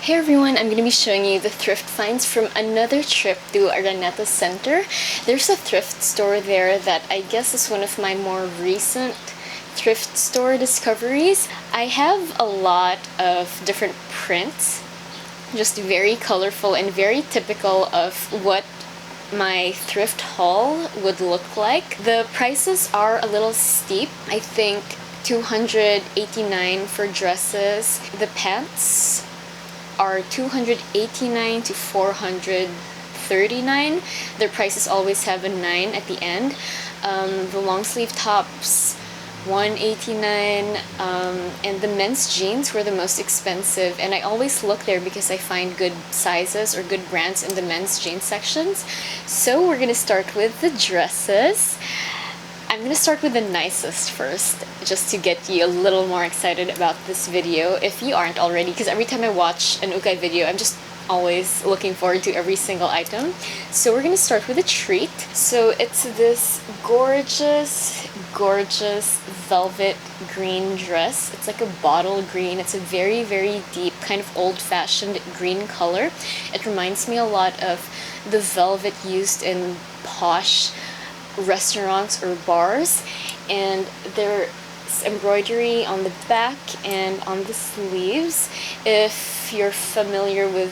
Hey everyone, I'm going to be showing you the thrift finds from another trip to Araneta Center. There's a thrift store there that I guess is one of my more recent thrift store discoveries. I have a lot of different prints, just very colorful and very typical of what my thrift haul would look like. The prices are a little steep. I think $289 for dresses. The pants are $289 to $439. Their prices always have a 9 at the end. The long sleeve tops, $189, and the men's jeans were the most expensive, and I always look there because I find good sizes or good brands in the men's jeans sections. So we're gonna start with the dresses. I'm gonna start with the nicest first, just to get you a little more excited about this video if you aren't already, because every time I watch an ukay video, I'm just always looking forward to every single item. So we're gonna start with a treat. So it's this gorgeous velvet green dress. It's like a bottle green. It's a very deep, kind of old-fashioned green color. It reminds me a lot of the velvet used in posh restaurants or bars, and there's embroidery on the back and on the sleeves. If you're familiar with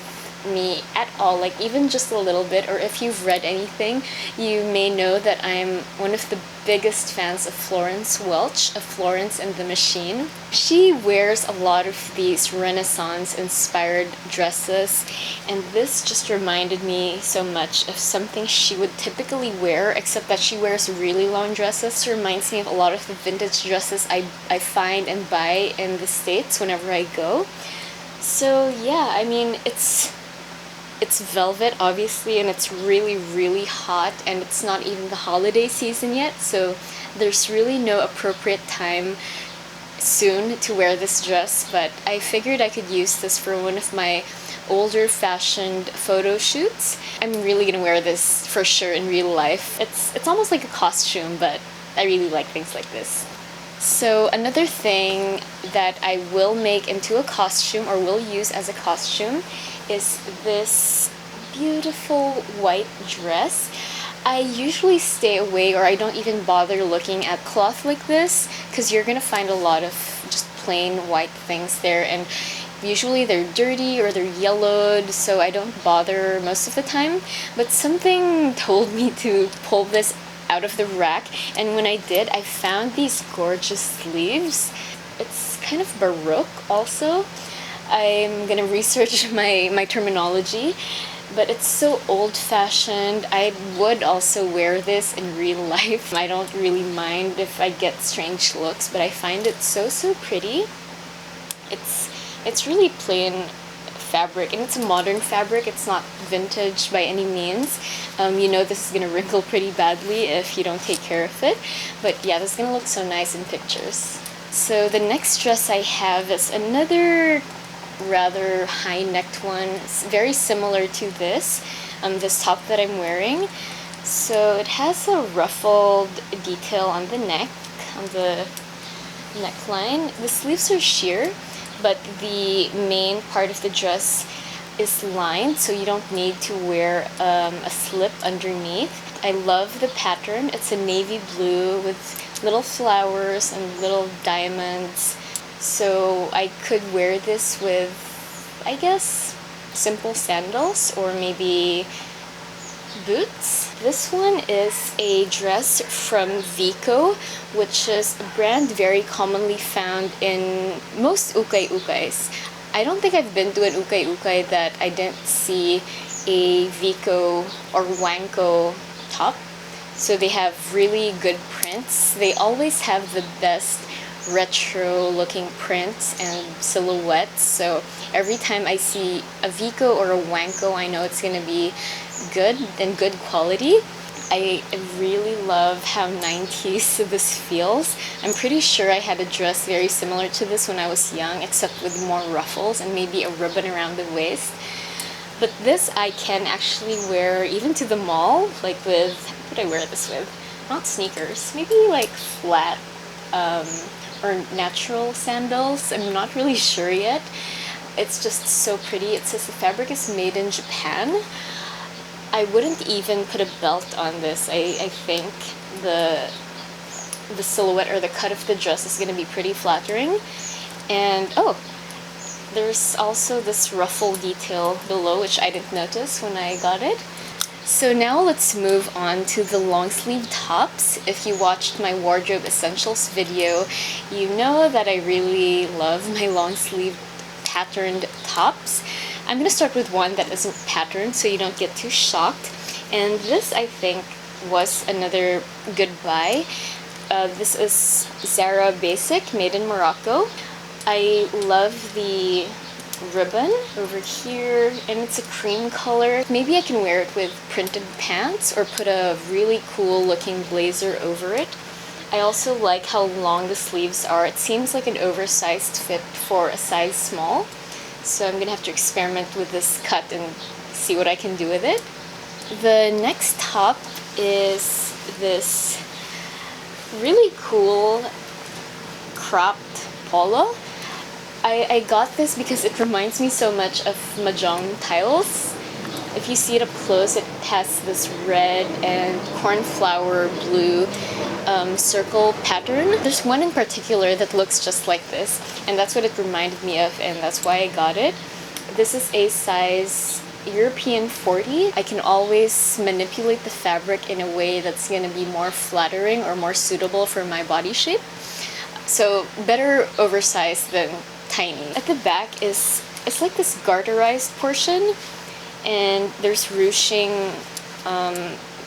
me at all, like even just a little bit, or if you've read anything, you may know that I'm one of the biggest fans of Florence Welch, of Florence and the Machine. She wears a lot of these Renaissance inspired dresses, and this just reminded me so much of something she would typically wear, except that she wears really long dresses. It reminds me of a lot of the vintage dresses I find and buy in the States whenever I go. So yeah, I mean, it's velvet obviously, and it's really hot, and it's not even the holiday season yet, so there's really no appropriate time soon to wear this dress, but I figured I could use this for one of my older fashioned photo shoots. I'm really gonna wear this for sure in real life. It's almost like a costume, but I really like things like this. So another thing that I will make into a costume, or will use as a costume, is this beautiful white dress. I usually stay away, or I don't even bother looking at cloth like this, because you're gonna find a lot of just plain white things there, and usually they're dirty or they're yellowed, so I don't bother most of the time. But something told me to pull this out of the rack, and when I did, I found these gorgeous sleeves. It's kind of baroque also. I'm gonna research my terminology, but it's so old-fashioned. I would also wear this in real life. I don't really mind if I get strange looks, but I find it so pretty. It's really plain fabric, and it's a modern fabric. It's not vintage by any means. You know this is gonna wrinkle pretty badly if you don't take care of it, but yeah, this is gonna look so nice in pictures. So the next dress I have is another rather high-necked one. It's very similar to this top that I'm wearing. So it has a ruffled detail on the neck, on the neckline. The sleeves are sheer, but the main part of the dress is lined, so you don't need to wear a slip underneath. I love the pattern. It's a navy blue with little flowers and little diamonds. So I could wear this with, I guess, simple sandals or maybe boots. This one is a dress from F.A.Q, which is a brand very commonly found in most ukay-ukays. I don't think I've been to an ukay-ukay that I didn't see a F.A.Q or wanko top. So they have really good prints. They always have the best retro looking prints and silhouettes, so every time I see a F.A.Q or a wanko, I know it's gonna be good and good quality. I really love how 90s this feels. I'm pretty sure I had a dress very similar to this when I was young, except with more ruffles and maybe a ribbon around the waist. But this I can actually wear even to the mall, like with, what would I wear this with? Not sneakers, maybe like flat or natural sandals. I'm not really sure yet. It's just so pretty. It says the fabric is made in Japan. I wouldn't even put a belt on this. I think the silhouette or the cut of the dress is going to be pretty flattering. And oh, there's also this ruffle detail below, which I didn't notice when I got it. So now let's move on to the long sleeve tops. If you watched my wardrobe essentials video, you know that I really love my long sleeve patterned tops. I'm gonna start with one that isn't patterned so you don't get too shocked. And this, I think, was another good buy. This is Zara Basic, made in Morocco. I love the ribbon over here, and it's a cream color. Maybe I can wear it with printed pants or put a really cool looking blazer over it. I also like how long the sleeves are. It seems like an oversized fit for a size small. So I'm gonna have to experiment with this cut and see what I can do with it. The next top is this really cool cropped polo. I got this because it reminds me so much of mahjong tiles. If you see it up close, it has this red and cornflower blue circle pattern. There's one in particular that looks just like this, and that's what it reminded me of, and that's why I got it. This is a size European 40. I can always manipulate the fabric in a way that's going to be more flattering or more suitable for my body shape. So better oversized than tiny. At the back it's like this garterized portion, and there's ruching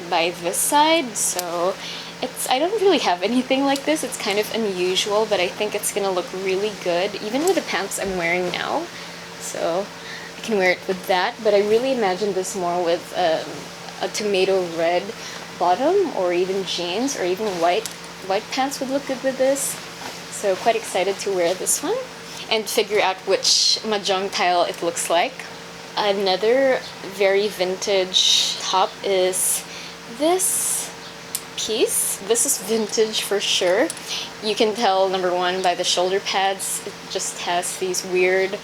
by this side, so I don't really have anything like this. It's kind of unusual, but I think it's gonna look really good, even with the pants I'm wearing now. So I can wear it with that, but I really imagine this more with a tomato red bottom, or even jeans, or even white pants would look good with this. So quite excited to wear this one and figure out which mahjong tile it looks like. Another very vintage top is this piece. This is vintage for sure. You can tell, number one, by the shoulder pads. It just has these weird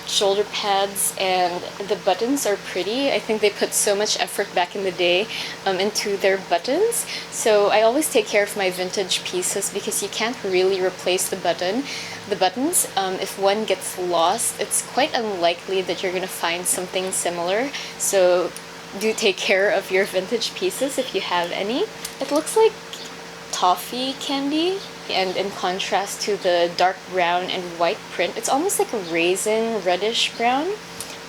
shoulder pads, and the buttons are pretty. I think they put so much effort back in the day into their buttons. So I always take care of my vintage pieces because you can't really replace the buttons. If one gets lost, it's quite unlikely that you're gonna find something similar. So do take care of your vintage pieces if you have any. It looks like toffee candy, and in contrast to the dark brown and white print, it's almost like a raisin reddish brown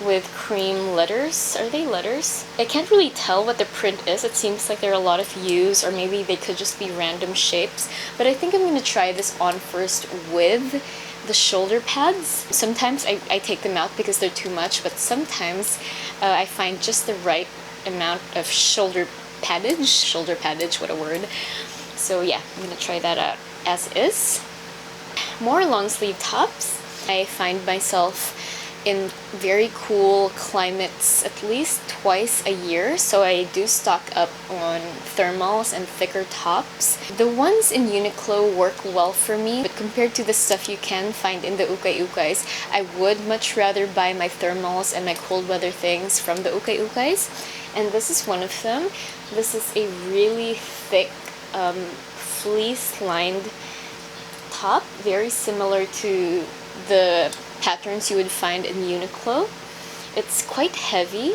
with cream letters. Are they letters? I can't really tell what the print is. It seems like there are a lot of U's, or maybe they could just be random shapes. But I think I'm going to try this on first with the shoulder pads. Sometimes I take them out because they're too much, but sometimes I find just the right amount of shoulder paddage, what a word. So yeah, I'm going to try that out as is. More long sleeve tops. I find myself in very cool climates at least twice a year, so I do stock up on thermals and thicker tops. The ones in Uniqlo work well for me, but compared to the stuff you can find in the ukay-ukays, I would much rather buy my thermals and my cold weather things from the ukay-ukays, and this is one of them. This is a really thick fleece lined top, very similar to the patterns you would find in Uniqlo. It's quite heavy,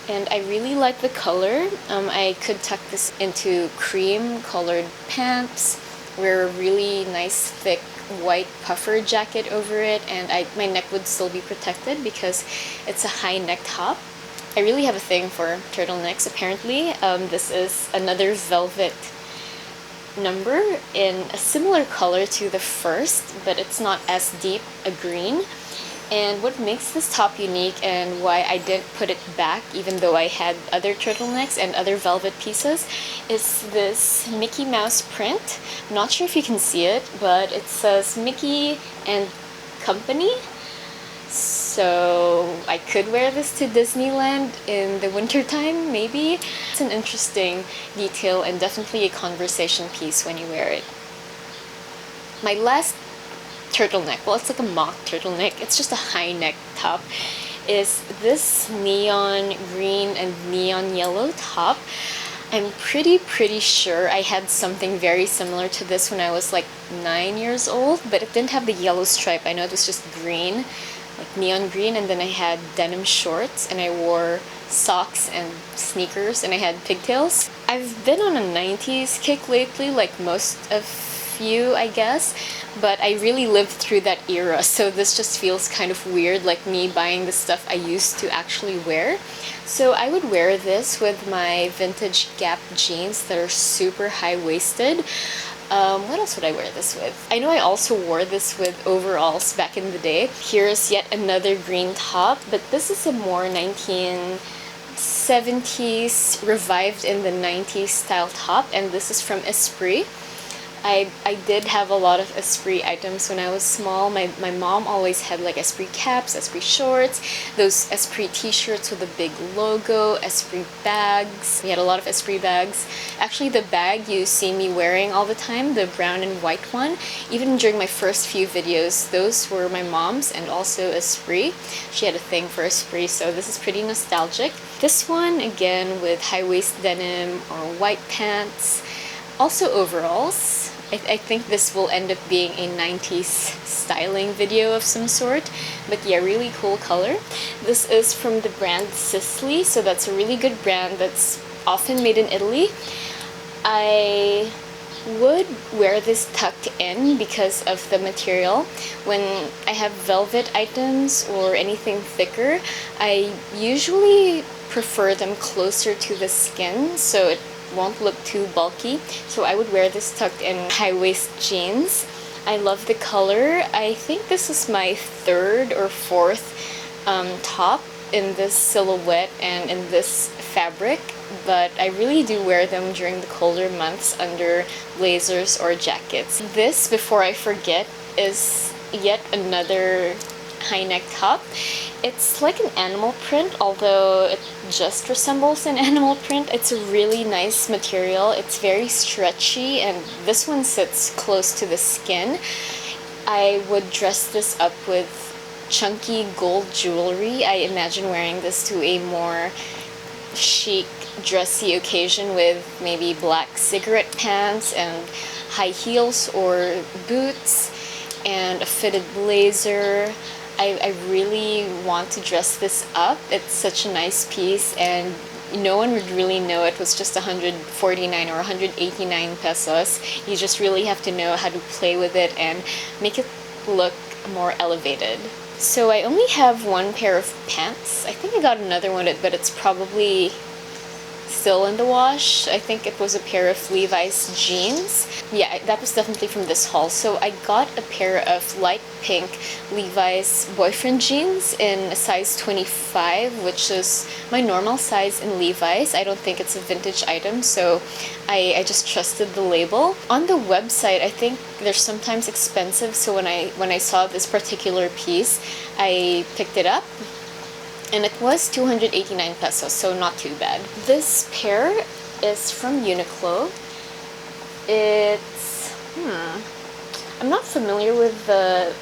and I really like the color. I could tuck this into cream colored pants, wear a really nice thick white puffer jacket over it, and my neck would still be protected because it's a high neck top. I really have a thing for turtlenecks apparently. This is another velvet number in a similar color to the first, but it's not as deep a green. And what makes this top unique, and why I didn't put it back even though I had other turtlenecks and other velvet pieces, is this Mickey Mouse print. I'm not sure if you can see it, but it says Mickey and Company. So I could wear this to Disneyland in the wintertime, maybe. It's an interesting detail and definitely a conversation piece when you wear it. My last turtleneck. Well, it's like a mock turtleneck. It's just a high neck top. Is this neon green and neon yellow top. I'm pretty sure I had something very similar to this when I was like 9 years old, but it didn't have the yellow stripe. I know it was just green, like neon green, and then I had denim shorts, and I wore socks and sneakers, and I had pigtails. I've been on a 90s kick lately, like most of you, I guess, but I really lived through that era, so this just feels kind of weird, like me buying the stuff I used to actually wear. So I would wear this with my vintage Gap jeans that are super high-waisted. What else would I wear this with? I know I also wore this with overalls back in the day. Here's yet another green top, but this is a more 1970s revived in the 90s style top, and this is from Esprit. I did have a lot of Esprit items when I was small. My mom always had like Esprit caps, Esprit shorts, those Esprit t-shirts with a big logo, Esprit bags. We had a lot of Esprit bags. Actually, the bag you see me wearing all the time, the brown and white one, even during my first few videos, those were my mom's, and also Esprit. She had a thing for Esprit, so this is pretty nostalgic. This one, again, with high-waist denim or white pants. Also overalls. I think this will end up being a 90s styling video of some sort, but yeah, really cool color. This is from the brand Sisley, so that's a really good brand that's often made in Italy. I would wear this tucked in because of the material. When I have velvet items or anything thicker, I usually prefer them closer to the skin, so it won't look too bulky. So I would wear this tucked in high-waist jeans. I love the color. I think this is my third or fourth top in this silhouette and in this fabric, but I really do wear them during the colder months under blazers or jackets. This, before I forget, is yet another high neck top. It's like an animal print, although it just resembles an animal print. It's a really nice material. It's very stretchy, and this one sits close to the skin. I would dress this up with chunky gold jewelry. I imagine wearing this to a more chic, dressy occasion with maybe black cigarette pants and high heels or boots and a fitted blazer. I really want to dress this up. It's such a nice piece, and no one would really know it was just 149 or 189 pesos. You just really have to know how to play with it and make it look more elevated. So I only have one pair of pants. I think I got another one, but it's probably still in the wash. I think it was a pair of Levi's jeans. Yeah, that was definitely from this haul. So I got a pair of light pink Levi's boyfriend jeans in a size 25, which is my normal size in Levi's. I don't think it's a vintage item, so I just trusted the label. On the website, I think they're sometimes expensive, so when I saw this particular piece, I picked it up. And it was 289 pesos, so not too bad. This pair is from Uniqlo. It's, I'm not familiar with the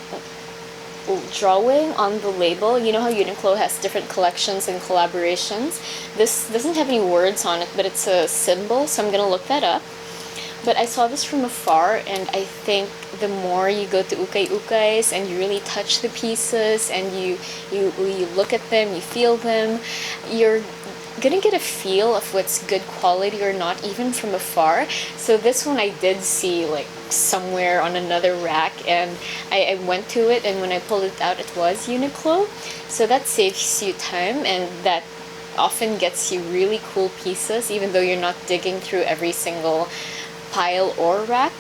drawing on the label. You know how Uniqlo has different collections and collaborations? This doesn't have any words on it, but it's a symbol, so I'm gonna look that up. But I saw this from afar, and I think the more you go to ukay-ukays and you really touch the pieces and you look at them, you feel them, you're gonna get a feel of what's good quality or not, even from afar. So this one I did see like somewhere on another rack, and I went to it, and when I pulled it out, it was Uniqlo. So that saves you time, and that often gets you really cool pieces, even though you're not digging through every single pile or rack.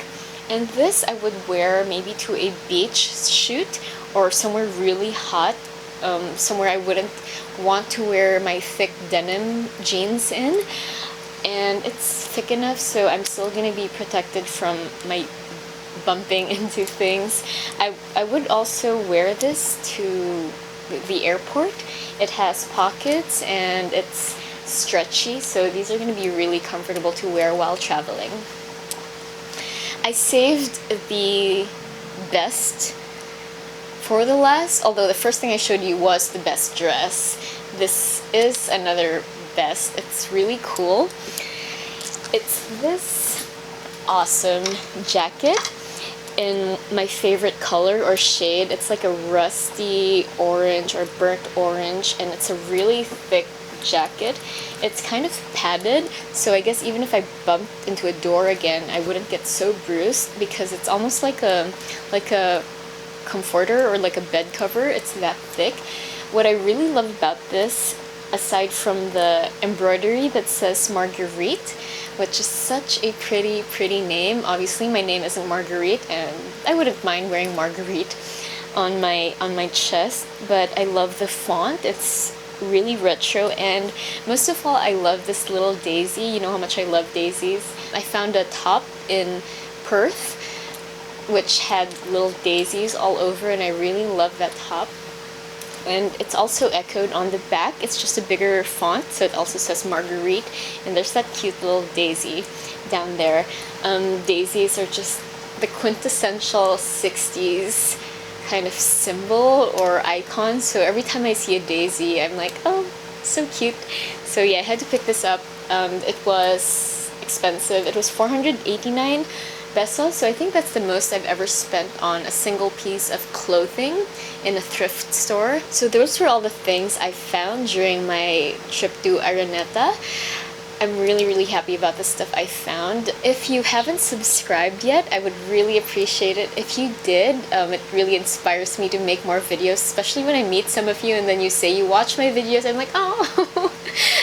And this I would wear maybe to a beach shoot or somewhere really hot, somewhere I wouldn't want to wear my thick denim jeans in, and it's thick enough so I'm still gonna be protected from my bumping into things. I would also wear this to the airport. It has pockets and it's stretchy, so these are going to be really comfortable to wear while traveling. I saved the best for the last, although the first thing I showed you was the best dress, this is another best. It's really cool. It's this awesome jacket in my favorite color or shade. It's like a rusty orange or burnt orange, and it's a really thick jacket. It's kind of padded, so I guess even if I bumped into a door again, I wouldn't get so bruised because it's almost like a comforter or like a bed cover. It's that thick. What I really love about this, aside from the embroidery that says Marguerite, which is such a pretty name. Obviously my name isn't Marguerite, and I wouldn't mind wearing Marguerite on my chest, but I love the font. It's really retro, and most of all, I love this little daisy. You know how much I love daisies. I found a top in Perth which had little daisies all over, and I really love that top. And it's also echoed on the back. It's just a bigger font, so it also says Marguerite, and there's that cute little daisy down there. Daisies are just the quintessential 60s kind of symbol or icon, so every time I see a daisy, I'm like, oh, so cute. So yeah, I had to pick this up. It was expensive. It was 489 pesos, so I think that's the most I've ever spent on a single piece of clothing in a thrift store. So those were all the things I found during my trip to Araneta. I'm really happy about the stuff I found. If you haven't subscribed yet, I would really appreciate it if you did. It really inspires me to make more videos, especially when I meet some of you and then you say you watch my videos. I'm like, oh,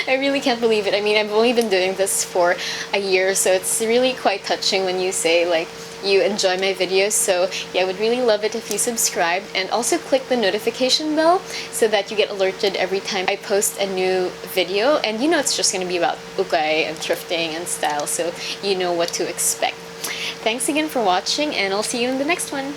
I really can't believe it. I mean, I've only been doing this for a year, so it's really quite touching when you say like you enjoy my videos. So yeah, I would really love it if you subscribe, and also click the notification bell so that you get alerted every time I post a new video. And you know it's just going to be about ukay and thrifting and style, so you know what to expect. Thanks again for watching, and I'll see you in the next one.